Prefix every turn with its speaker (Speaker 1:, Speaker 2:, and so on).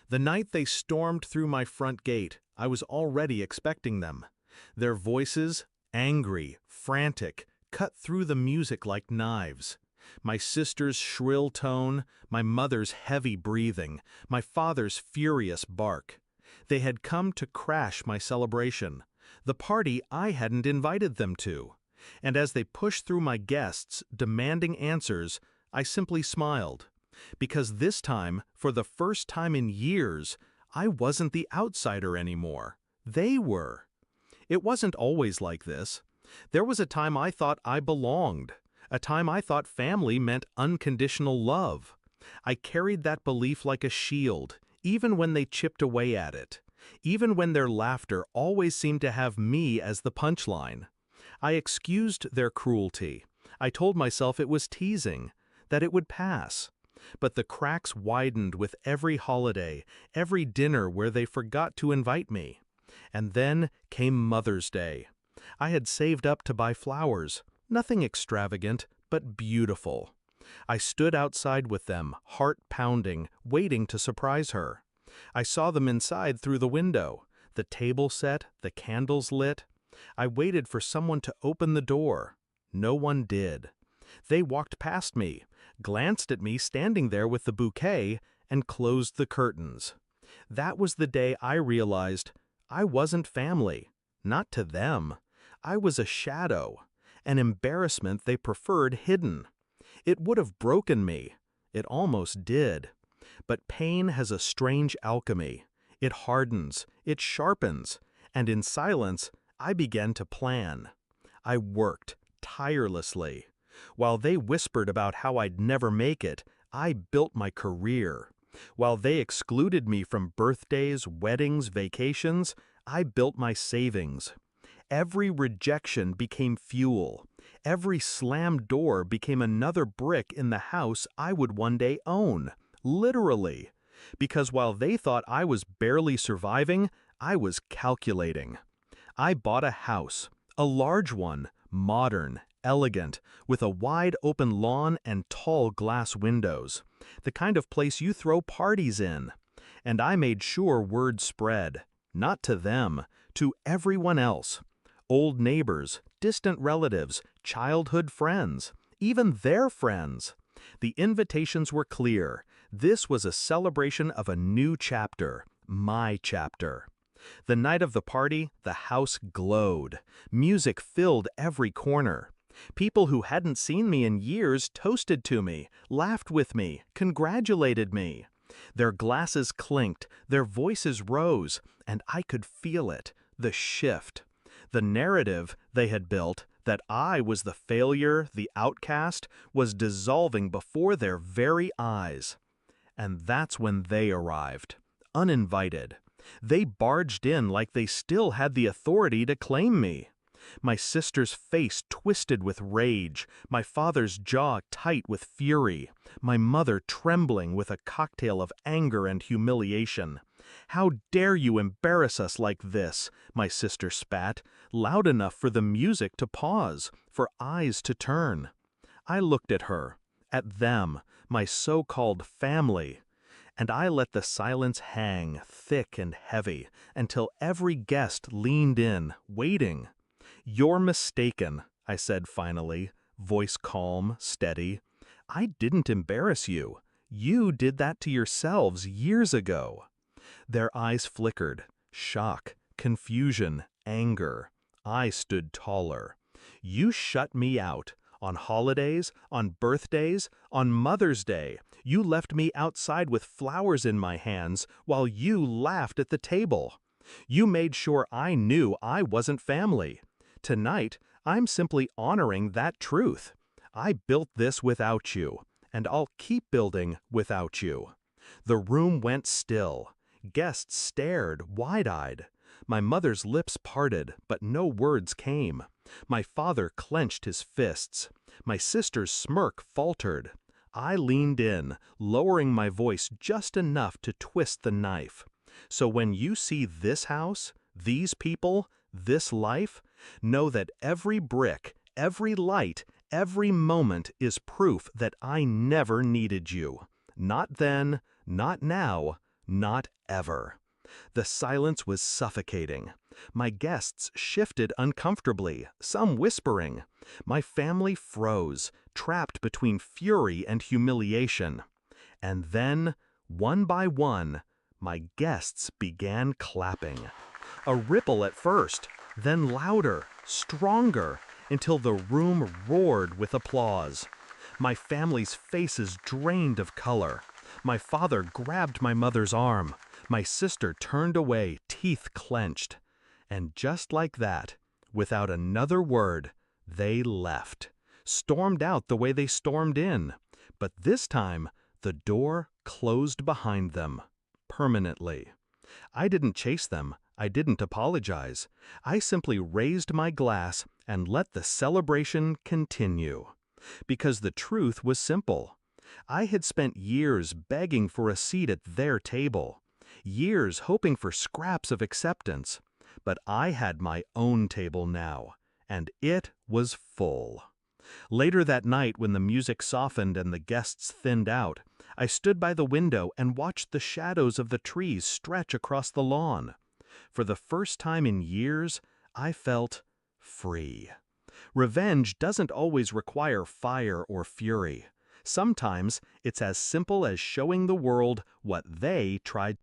Speaker 1: The night they stormed through my front gate, I was already expecting them. Their voices, angry, frantic, cut through the music like knives. My sister's shrill tone, my mother's heavy breathing, my father's furious bark. They had come to crash my celebration, the party I hadn't invited them to. And as they pushed through my guests, demanding answers, I simply smiled. Because this time, for the first time in years, I wasn't the outsider anymore. They were. It wasn't always like this. There was a time I thought I belonged, a time I thought family meant unconditional love. I carried that belief like a shield, even when they chipped away at it, even when their laughter always seemed to have me as the punchline. I excused their cruelty. I told myself it was teasing, that it would pass. But the cracks widened with every holiday, every dinner where they forgot to invite me. And then came Mother's Day. I had saved up to buy flowers, nothing extravagant, but beautiful. I stood outside with them, heart pounding, waiting to surprise her. I saw them inside through the window, the table set, the candles lit. I waited for someone to open the door. No one did. They walked past me, glanced at me standing there with the bouquet, and closed the curtains. That was the day I realized I wasn't family. Not to them. I was a shadow, an embarrassment they preferred hidden. It would have broken me. It almost did. But pain has a strange alchemy. It hardens, it sharpens, and in silence, I began to plan. I worked tirelessly. While they whispered about how I'd never make it, I built my career. While they excluded me from birthdays, weddings, vacations, I built my savings. Every rejection became fuel. Every slammed door became another brick in the house I would one day own. Literally. Because while they thought I was barely surviving, I was calculating. I bought a house, a large one, modern, elegant, with a wide open lawn and tall glass windows, the kind of place you throw parties in. And I made sure word spread, not to them, to everyone else. Old neighbors, distant relatives, childhood friends, even their friends. The invitations were clear. This was a celebration of a new chapter, my chapter. The night of the party, the house glowed. Music filled every corner. People who hadn't seen me in years toasted to me, laughed with me, congratulated me. Their glasses clinked, their voices rose, and I could feel it, the shift. The narrative they had built, that I was the failure, the outcast, was dissolving before their very eyes. And that's when they arrived, uninvited. They barged in like they still had the authority to claim me. My sister's face twisted with rage, my father's jaw tight with fury, my mother trembling with a cocktail of anger and humiliation. "How dare you embarrass us like this?" my sister spat, loud enough for the music to pause, for eyes to turn. I looked at her, at them, my so-called family, and I let the silence hang, thick and heavy, until every guest leaned in, waiting. "You're mistaken," I said finally, voice calm, steady. "I didn't embarrass you. You did that to yourselves years ago." Their eyes flickered, shock, confusion, anger. I stood taller. "You shut me out. On holidays, on birthdays, on Mother's Day, you left me outside with flowers in my hands while you laughed at the table. You made sure I knew I wasn't family. Tonight, I'm simply honoring that truth. I built this without you, and I'll keep building without you." The room went still. Guests stared, wide-eyed. My mother's lips parted, but no words came. My father clenched his fists. My sister's smirk faltered. I leaned in, lowering my voice just enough to twist the knife. "So when you see this house, these people, this life, know that every brick, every light, every moment is proof that I never needed you. Not then, not now, Not ever. The silence was suffocating. My guests shifted uncomfortably, some whispering. My family froze, trapped between fury and humiliation. And then, one by one, my guests began clapping. A ripple at first, then louder, stronger, until the room roared with applause. My family's faces drained of color. My father grabbed my mother's arm. My sister turned away, teeth clenched. And just like that, without another word, they left. Stormed out the way they stormed in. But this time, the door closed behind them. Permanently. I didn't chase them. I didn't apologize. I simply raised my glass and let the celebration continue. Because the truth was simple. I had spent years begging for a seat at their table. Years hoping for scraps of acceptance. But I had my own table now, and it was full. Later that night, when the music softened and the guests thinned out, I stood by the window and watched the shadows of the trees stretch across the lawn. For the first time in years, I felt free. Revenge doesn't always require fire or fury. Sometimes it's as simple as showing the world what they tried